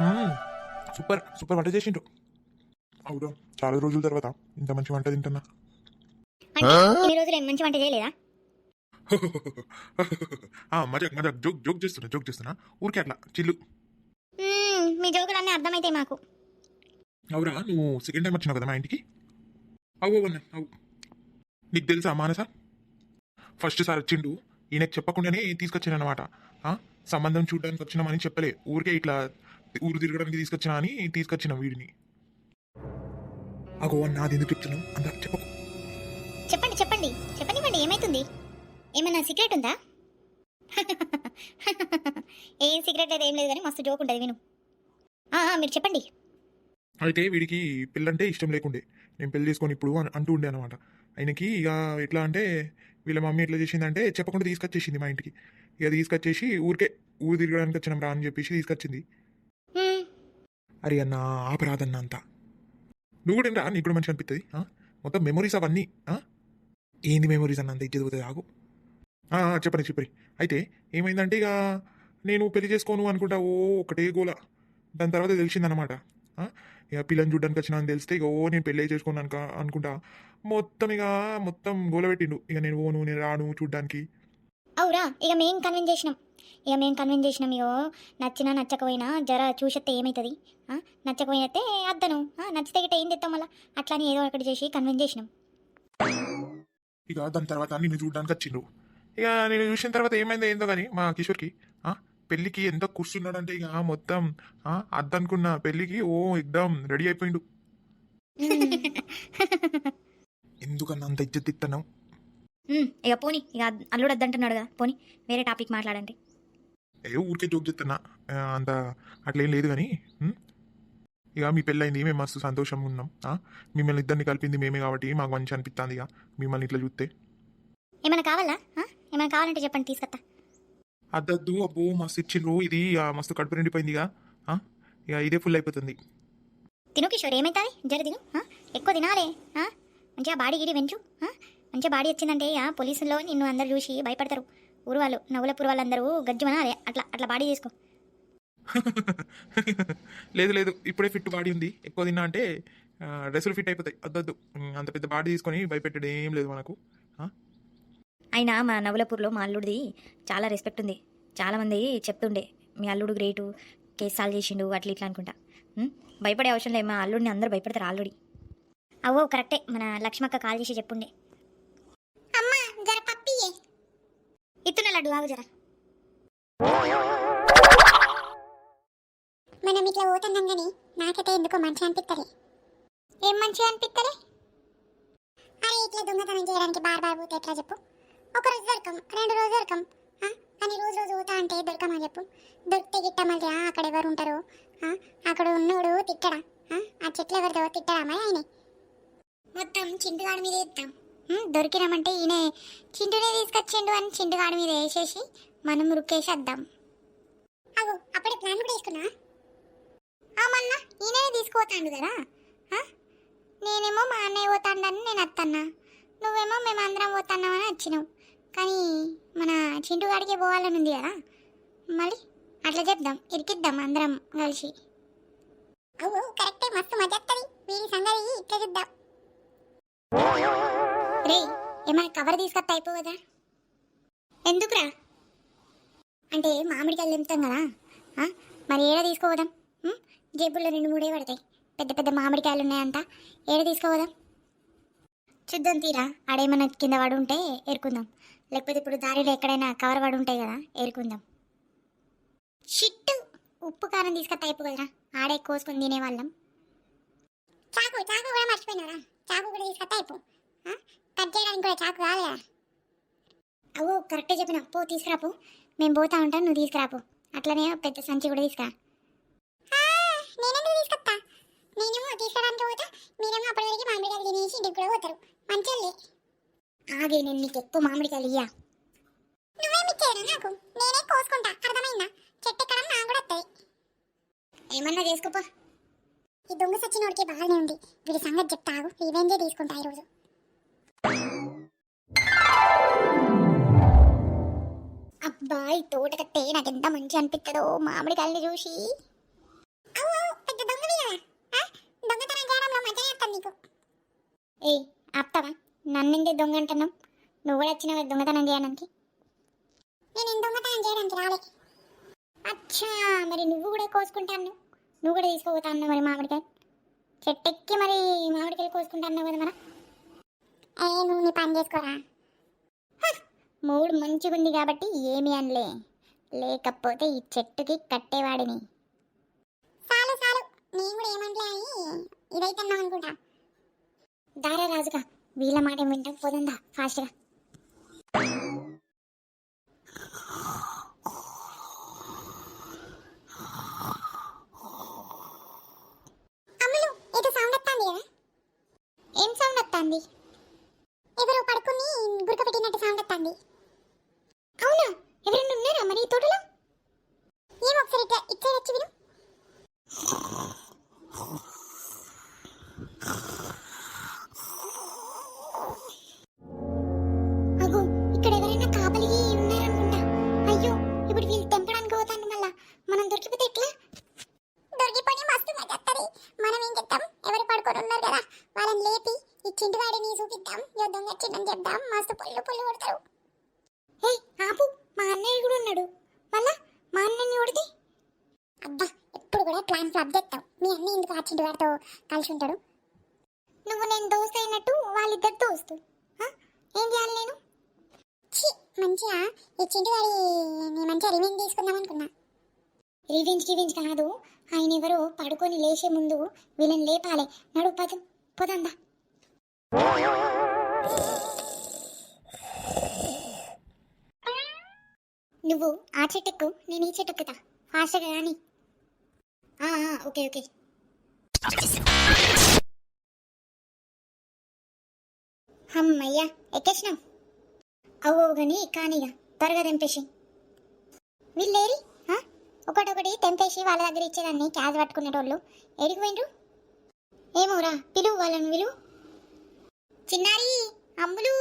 మ్మ్. Super super వంట చేసిండు. అవును, చాలా రోజుల తర్వాత ఇంత మంచి వంట తింటున్నా. అంటే ఇన్ని రోజులు ఏం మంచి వంట చేయలేదా? మజాక్ మజాక్ జోక్ చేస్తున్నా ఊరికే అట్లా చిల్లు. మీ జోకులన్నీ అర్థమైతే మాకు. అవురా, నువ్వు సెకండ్ టైం వచ్చినావు కదా మా ఇంటికి. అవు అన్న అవు. నీకు తెలుసా మానస, ఫస్ట్ సార్ వచ్చిండు, ఈయనకు చెప్పకుండానే తీసుకొచ్చాను అనమాట. సంబంధం చూడడానికి వచ్చినామని చెప్పలే, ఊరికే ఇట్లా ఊరు తిరగడానికి తీసుకొచ్చినా అని తీసుకొచ్చిన వీడిని. అగో అన్న, అది ఎందుకు చెప్తున్నావు అందా చెప్పకు. చెప్పండి చెప్పండి చెప్పనివ్వండి, ఏమైతుంది? ఏమన్నా సీక్రెట్ ఉందా? ఏం సీక్రెట్ అయితే ఏం లేదు కానీ మస్తు జోక్ ఉంటుంది, విను. మీరు చెప్పండి. అయితే వీడికి పెళ్ళంటే ఇష్టం లేకుండే, నేను పెళ్లి చేసుకొని ఇప్పుడు అంటూ ఉండే అనమాట. ఆయనకి ఇక ఎట్లా అంటే, వీళ్ళ మమ్మీ ఎట్లా చేసిందంటే చెప్పకుండా తీసుకొచ్చేసింది మా ఇంటికి. ఇక తీసుకొచ్చేసి ఊరికే ఊరు తిరగడానికి వచ్చినాం రా అని చెప్పేసి తీసుకొచ్చింది. మ్మ్. అరే అన్న, ఆపరాదన్న అంతా. నువ్వు కూడా రా, నీకు కూడా మంచిగా అనిపిస్తుంది. మొత్తం మెమొరీస్ అవన్నీ. ఏంది మెమొరీస్ అన్న, అంత ఇచ్చేది పోతుంది ఆగు. చెప్పండి. అయితే ఏమైందంటే, ఇక నేను పెళ్లి చేసుకోను అనుకుంటా, ఒకటే గోల. దాని తర్వాత తెలిసిందనమాట. ఇక పిల్లని చూడడానికి వచ్చినా అని తెలిస్తే ఇక నేను పెళ్ళి చేసుకోను అనుకుంటా మొత్తం గోల పెట్టిండు. ఇక నేను రాను చూడ్డానికి. అవురా, ఇక మేము కన్విన్స్ చేసినాం. ఇగో నచ్చినా నచ్చకపోయినా జర చూసేస్తే ఏమవుతుంది? నచ్చకపోయినతే అద్దను, నచ్చితే గిట్ట ఏం తెస్తాం మళ్ళీ. అట్లా అని ఏదో ఒకటి చేసి కన్విన్స్ చేసినాం. ఇక దాని తర్వాత నిన్ను చూడడానికి వచ్చిండు. ఇక నేను చూసిన తర్వాత ఏమైందో ఏందో కానీ మా కిషోర్కి పెళ్ళికి ఎంత కూర్చున్నాడంటే, ఇక మొత్తం అద్దనుకున్న పెళ్ళికి ఎగ్దమ్ రెడీ అయిపోయిండు. ఎందుకన్నా అంత ఇజ్జత్ ఇస్తున్నావు? ఇక పోనీ, ఇక అల్లుడు వద్దంటున్నాడు కదా, పోనీ వేరే టాపిక్ మాట్లాడండి. ఊరికే జోక్ చెప్తున్నా, అంత అట్లేం లేదు కానీ. ఇక మీ పెళ్ళైంది, మేము మస్తు సంతోషంగా ఉన్నాం. మిమ్మల్ని ఇద్దరిని కలిపింది మేమే కాబట్టి మాకు మంచి అనిపిస్తుంది. ఇక మిమ్మల్ని ఇట్లా చూస్తే. ఏమైనా కావాలా? ఏమైనా కావాలంటే చెప్పండి, తీసుకొస్తా. అద్దద్దు, అబ్బో మస్తు ఇచ్చిండ్రు, ఇది మస్తు కడుపు నిండిపోయింది. ఇక ఇదే ఫుల్ అయిపోతుంది. తిను కిషోర్, ఏమైతుంది? జర తిను, ఎక్కువ తినాలే. మంచిగా బాడీ గిడి పెంచు. మంచిగా బాడీ వచ్చిందంటే పోలీసుల్లో నిన్ను అందరు చూసి భయపడతారు. ఊరు వాళ్ళు, నవ్వులపూర్ వాళ్ళందరూ గజ్జమనాలే. అట్లా బాడీ చేసుకో. లేదు, ఇప్పుడే ఫిట్ బాడీ ఉంది. ఎక్కువ తిన్నా అంటే డ్రెస్సులు ఫిట్ అయిపోతాయి. అద్దద్దు, అంత పెద్ద బాడీ తీసుకొని భయపెట్టడం ఏం లేదు మనకు. అయినా మా నవలపూర్లో మా అల్లుడిది చాలా రెస్పెక్ట్ ఉంది. చాలామంది చెప్తుండే, మీ అల్లుడు గ్రేటు, కేసు సాల్వ్ చేసిండు, అట్లా ఇట్లా అనుకుంటా. భయపడే అవసరం లేదు, మా అల్లుడిని అందరూ భయపడతారు ఆల్రెడీ. అవో కరెక్టే, మన లక్ష్మక్క కాల్ చేసి చెప్పుండే. అమ్మా జర పప్పియే ఇత్తున లడ్డు, ఆగు జర. మనం ఇట్లా పోతున్నాం కానీ నాకైతే ఎందుకో మంచిగా అనిపిస్తలే. ఏం మంచిగా అనిపిస్తలే? అరే ఇట్లా దొంగతనం చేయడానికి బార్ పోతే ఎట్లా చెప్పు? ఒక రోజు దొరకం, 2 రోజులు దొరకం, అని రోజు పోతా అంటే దొరకమా చెప్పు? దొరికితే గిట్ట మళ్ళీ అక్కడ ఎవరు ఉంటారు? అక్కడ ఉన్నోడు తిట్టడా? ఆ చెట్లు ఎవరిదో తిట్టడా మరి ఆయన? మొత్తం చింటుగాడి మీద వేద్దాం. దొరికినామంటే ఈయన చింటునే తీసుకొచ్చిండు అని చింటుగాడి మీద వేసేసి మనం రుక్కేసేద్దాం. అగో అప్పుడే ప్లాన్ కూడా వేసుకున్నా. మళ్ళా ఈయనే తీసుకుపోతాడు కదా. నేనేమో మా అన్నయ్య పోతాడని నేను వద్దన్నా, నువ్వేమో మేమందరం పోతున్నామని వచ్చినావు. కానీ మన చింటుగాడికి పోవాలని ఉంది కదా, మళ్ళీ అట్లా చెప్దాం, ఇరికిద్దాం అందరం కలిసి. అవు కరెక్టే, మస్తు మజాత్తది. వీడి సంగతి ఇట్లా చూద్దాం. రే, ఏమైనా కవర్ తీసుకొస్తా అయిపో కదా. ఎందుకురా అంటే మామిడికాయలు తింటాం కదా, మరి ఏడ తీసుకోవదాం? జేబుల్లో 2-3 పడతాయి. పెద్ద పెద్ద మామిడికాయలు ఉన్నాయంట, ఏడ తీసుకోవదాం? చూద్దాం తీరా, ఆడేమన్నా కింద పడి ఉంటే ఏరుకుందాం, లేకపోతే ఇప్పుడు దారిలో ఎక్కడైనా కవర్ పడి ఉంటాయి కదా, ఏరుకుందాం. షిట్టు, ఉప్పు కారం తీసుకొస్తా అయిపో కదరా, ఆడే కోసుకొని తినేవాళ్ళం. చాకు కూడా మర్చిపోయినారా? చాకు కూడా తీసుకొస్తా అయిపో, కట్ చేయడానికి కూడా చాకు కాదు కదా. అవో కరెక్టే చెప్పిన, పో తీసుకురాపో. మేము పోతా ఉంటాం, నువ్వు తీసుకురాపో. అట్లనే పెద్ద సంచి కూడా తీసుకురా. నేనెందుకు తీసుకొస్తా? నేనేమో తీసుకురానికి పోతా, మీరేమో అప్పటి వరకు మామిడికాయలు తినేసి ఇంటికి కూడా పోతారు. మంచిగా ఆగే, నేను నీకు ఎక్కువ మామిడికాయలు ఇయ్యా. నువ్వేమిచ్చేయరా నాకు? నేనే కోసుకుంటా, అర్థమైందా? చెట్టు ఎక్కడం నాకు కూడా వస్తుంది. ఏమన్నా చేసుకోపో. ఈ దొంగ సచ్చినోడికి బాగానే ఉంది, వీడి సంగతి చెప్తాగు, రివెంజే తీసుకుంటా ఈరోజు. అబ్బాయి తోటకట్టే నాకు ఎంత మంచి అనిపిస్తుందో మామిడికాయల్ని చూసి. వస్తుంది నీకు. ఏయ్ ఆప్తావా, నన్నిందే దొంగ అంటున్నావు? నువ్వు కూడా వచ్చినావు దొంగతనం చేయడానికి. నేను దొంగతనం చేయడానికి రాలే. అచ్చా, మరి నువ్వు కూడా కోసుకుంటాను, నువ్వు కూడా తీసుకోపోతా అన్నావు మరి మామిడికాయ చెట్టెక్కి మరి మామిడికాయలు కోసుకుంటా అన్నావు కదా మరి. నువ్వు నీ పని చేసుకోరా. మూడు మంచిగా ఉంది కాబట్టి ఏమి అనలే, లేకపోతే ఈ చెట్టుకి కట్టేవాడిని. చాలు చాలు, నేను కూడా ఏమంటలే అని ఇదైతే అన్నావు అనుకుంటా. దారా రాజుగా, వీళ్ళ మాట వింటాం, పోదందా ఫాస్ట్గా. అమ్ములు, ఏదో సౌండ్ వస్తుంది కదా? ఏం సౌండ్ వస్తుంది? ఎవరో పడుకుని గురక పెట్టినట్టు సౌండ్ వస్తుంది. అవునా, ఎవరైనా ఉన్నారా మరి ఈ తోటలో? ఏమో ఒకసారి ఇట్లా వచ్చి విను. అగో, ఇక్కడ ఎవరైనా కాపలికి ఉన్నారనుకుంటా. అయ్యో, ఇప్పుడు వీళ్ళు తెంపడానికి పోతాను, మళ్ళా మనం దొరికిపోతే ఎట్లా? దొరికిపోయి మస్తు మజత్తది. మనం ఏం చెప్తాం, ఎవరు పడుకొని ఉన్నారు కదా వాళ్ళని లేపి ఈ చింటివాడిని చూపిద్దాం, యుద్ధం వచ్చిందని చెప్దాం, మస్తు పొల్లు పొల్లు కొడతారు. హే ఆపు, మా అన్నయ్య కూడా ఉన్నాడు, మళ్ళా మా అన్నయ్యని కొడితే? అబ్బా, ఎప్పుడు కూడా ప్లాన్ ఫ్లాప్ చేస్తావు. మీ అన్నయ్య ఎందుకు ఆ చింటివాడితో కలిసి ఉంటాడు? నువ్వు నేను దోస్త్ అయినట్టు వాళ్ళిద్దరు దోస్తు. ఏం చేయాలి నేను? మంచిగా ఈ చింటివాడి మంచిగా రివెంజ్ తీసుకుందాం అనుకున్నా. రివెంజ్ కాదు, ఆయన ఎవరో పడుకొని లేచే ముందు వీళ్ళని లేపాలి. నడు పోదందా. నువ్వు ఆ చెట్టెక్కు, నేను ఈ చెట్టెక్కుతా, ఫాస్ట్గా కానీ. Okay okay. అమ్మయ్యా, ఎక్కేసినాం. అవ్వవు కానీ కానీగా త్వరగా తెంపేసి. వీళ్ళేరి ఒకటొకటి తెంపేసి వాళ్ళ దగ్గర ఇచ్చేదాన్ని క్యాష్ పట్టుకునేటోళ్ళు ఎడికి పోయిండ్రు? ఏమోరా, పిలువు వాళ్ళని, విలువు. చిన్నారి, అమ్ములు,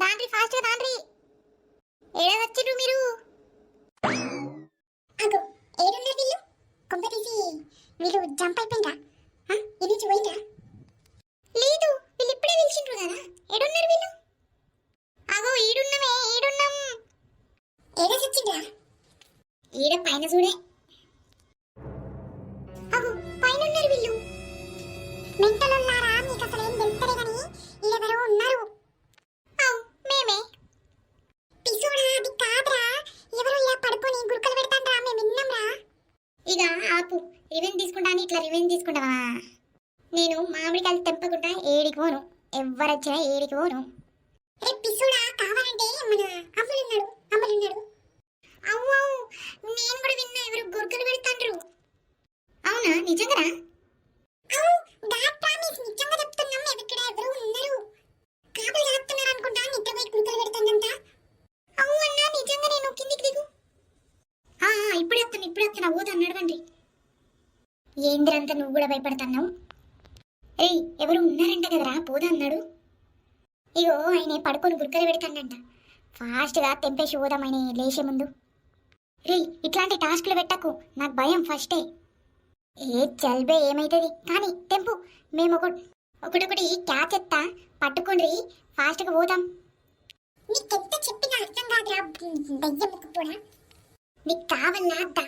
దాండ్రి, ఫాస్ట్గా దాండ్రి. ఏడా వచ్చిండ్రు మీరు? ఏడున్నారు వీళ్ళు? కొంప తీసి వీళ్ళు జంప్ అయిపోయిందా? ఇది నుంచి పోయిందా? లేదు, వీళ్ళు ఇప్పుడే పిలిచిండ్రు కదా. ఏడున్నారు వీళ్ళు? అగో ఈడున్నామే, ఈడున్నాం. ఏడా చచ్చిండ్రా? ఈడ పైన చూడే. అగో పైన ఉన్నారు వీళ్ళు. మెంటలున్నారా? మీకు అసలు ఏం తెలుస్తలే కానీ ఈడెవరో ఉన్నారు. మేమే. పిసోడా, అది కాదురా, ఎవరో ఇలా పడుకొని గురుకలు పెడతాండ్రా, మేము విన్నాంరా. ఇక ఆపు, రివెంజ్ తీసుకుంటాను. ఇట్లా రివెంజ్ తీసుకుంటావా? నేను మామిడికాయలు తెంపకుండా ఏడికి పోను, ఎవరొచ్చినా ఏడికి పోను. రే పిసోడా, కావాలంటే మన అమ్ములున్నాడు. అవ్వు, నేను కూడా విన్నా, ఎవరు గురుకలు పెడతాండ్రు. అవునా, నిజంగా? నిజంగా చెప్తున్నాం, ఇక్కడ ఎవరు ఉన్నారు, కాపులు కాస్తున్నారు అనుకుంటా. నిద్ర పోయి గురుకలు పెడతాందంట. అవునా, నిజంగా? నేను కిందికి దిగు. ఇప్పుడు వస్తున్నా, ఊదా నడవండి. ఏంద్రంతా నువ్వు కూడా భయపడుతున్నావు? ఏయ్, ఎవరు ఉన్నారంట కదరా, పోదా అన్నాడు. ఇగో ఆయన పడుకొని గుర్కలు పెడతాడంట, ఫాస్ట్గా తెంపేసి పోదాం ఆయన లేచే ముందు. రే, ఇట్లాంటి టాస్క్లు పెట్టకు, నాకు భయం ఫస్టే. ఏ చల్బే, ఏమైతుంది కానీ తెంపు. మేము ఒకటొకటి క్యాచ్ ఎత్తా, పట్టుకోండి, ఫాస్ట్గా పోదాం. నీకెంత చెప్పినా అర్థం కాదురా దయ్యం కూడా. నీకు కావాలా అద్దా?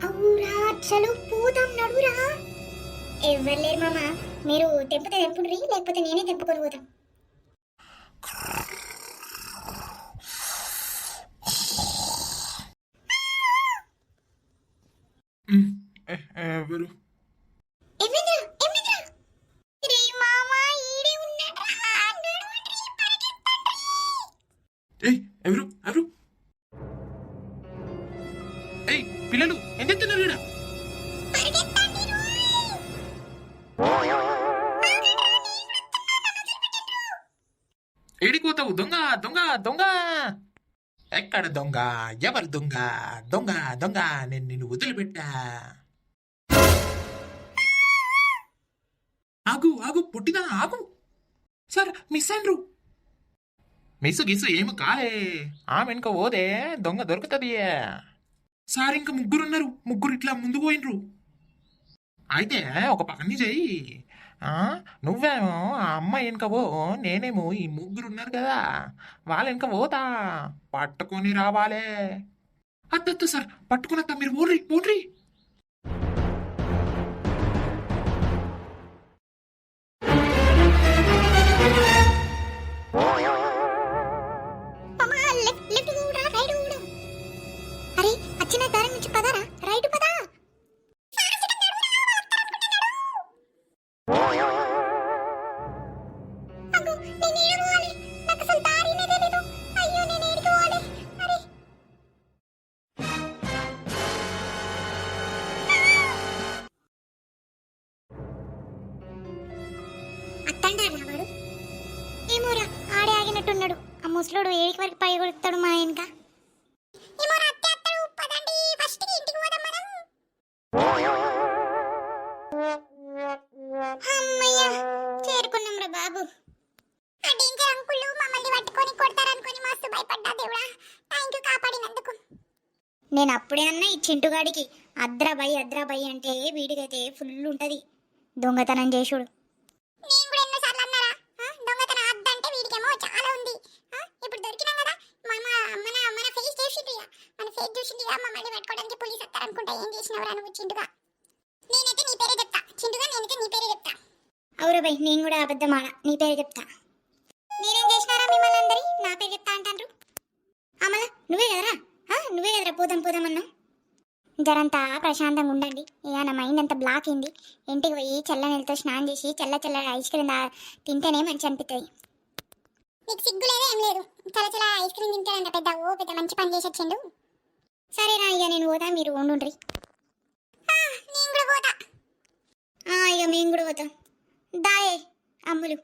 అవురా, చలు పోదాం, నడురా. ఎవరు లేరు మామ, మీరు తెంపితే తెంపుడ్రి, లేకపోతే నేనే తెంపుకొని పోతాం. ఎవరు? ఎవరు ఎవరు? ఏయ్ పిల్లలు, ఏం చెప్తున్నారు ఈడ? ఏడిపోతావు? దొంగ దొంగ దొంగ! ఎక్కడ దొంగ? ఎవరు దొంగ? దొంగ దొంగ, నేను నిన్ను వదిలిపెట్టా. ఆగు ఆగు, పుట్టిదా ఆగు. సార్ మిస్ అయ్యారు. మిస్సు గిస్సు ఏమి కాలే ఆమె వెనుక పోదే దొంగ దొరుకుతుంది సార్ ఇంకా ముగ్గురున్నారు ముగ్గురు ఇట్లా ముందు పోయినరు అయితే ఒక పని చెయ్యి ఆ, నువ్వేమో ఆ అమ్మాయి వెనుక పో నేనేమో ఈ ముగ్గురు ఉన్నారు కదా వాళ్ళ వెనుక పోతా పట్టుకొని రావాలే అద్దద్దు సార్ పట్టుకున్నత్తా మీరు ఓడ్రి ఓడ్రి మామ లెఫ్ట్ కూడా రైట్ కూడా అరే వచ్చిన దారి నుంచి పదారా రైట్ పదా అగో నేను ఏడ పోవాలి నాకు అసలు దారినే తెలీదు అయ్యో నేను ఏడికి పోవాలి అరే అత్తంటారా వాడు ఏమోరా ఆడే ఆగినట్టున్నాడు ఆ ముసలోడు ఏడికి వరకు పై కొడుతాడు మా వెనక ఏమోరా అత్తే అత్తడు పదండి ఫస్ట్ ఇంటికి పోదాం మనం అమ్మయ్య చేరుకున్నాం రా బాబు ఆ డేంజర్ అంకుల్ మమ్మల్ని పట్టుకొని కొడతారనుకొని మస్తు భయపడ్డా దేవుడా థ్యాంక్ యూ కాపాడినందుకు నేను అప్పుడే అన్నా ఈ చింటుగాడికి అద్రా బై అంటే వీడికైతే ఫుల్ ఉంటది దొంగతనం చేసుడు నేను కూడా ఎన్నోసార్లు అన్నారా దొంగతనం అద్దంటే వీడికేమో చాలా ఉంది ఇప్పుడు దొరికినాం కదా మన ఫేస్ చూసింది మన ఫేస్ చూసింది మమ్మల్ని పట్టుకోవడానికి పోలీస్ వస్తారనుకుంటా ఏం చేసినవరా నువ్వు చింటుగా నేనైతే నీ పేరే చెప్తా చింటుగా నేనైతే నీ పేరే చెప్తా అవురా బై నేను కూడా అబద్ధం ఆడ నీ పేరే చెప్తా నేనేం చేసినారా మిమ్మల్ని అందరి నా పేరు చెప్తా అంటారు అమల నువ్వే కదరా పోదాం అన్నావు జరంతా ప్రశాంతంగా ఉండండి ఇక నా మైండ్ అంతా బ్లాక్ అయింది ఇంటికి పోయి చల్ల నీళ్ళతో స్నానం చేసి చల్ల ఐస్ క్రీమ్ తింటేనే మంచి అనిపిస్తుంది నీకు సిగ్గు లేదా ఏం లేదు చల్ల ఐస్ క్రీమ్ తింటాడంట పెద్ద మంచి పని చేసి వచ్చిండు సరేనా ఇక నేను పోతా మీరు ఉండుండ్రి నేను కూడా పోతా ఇక మేము కూడా పోతాం దాయే అమ్ములు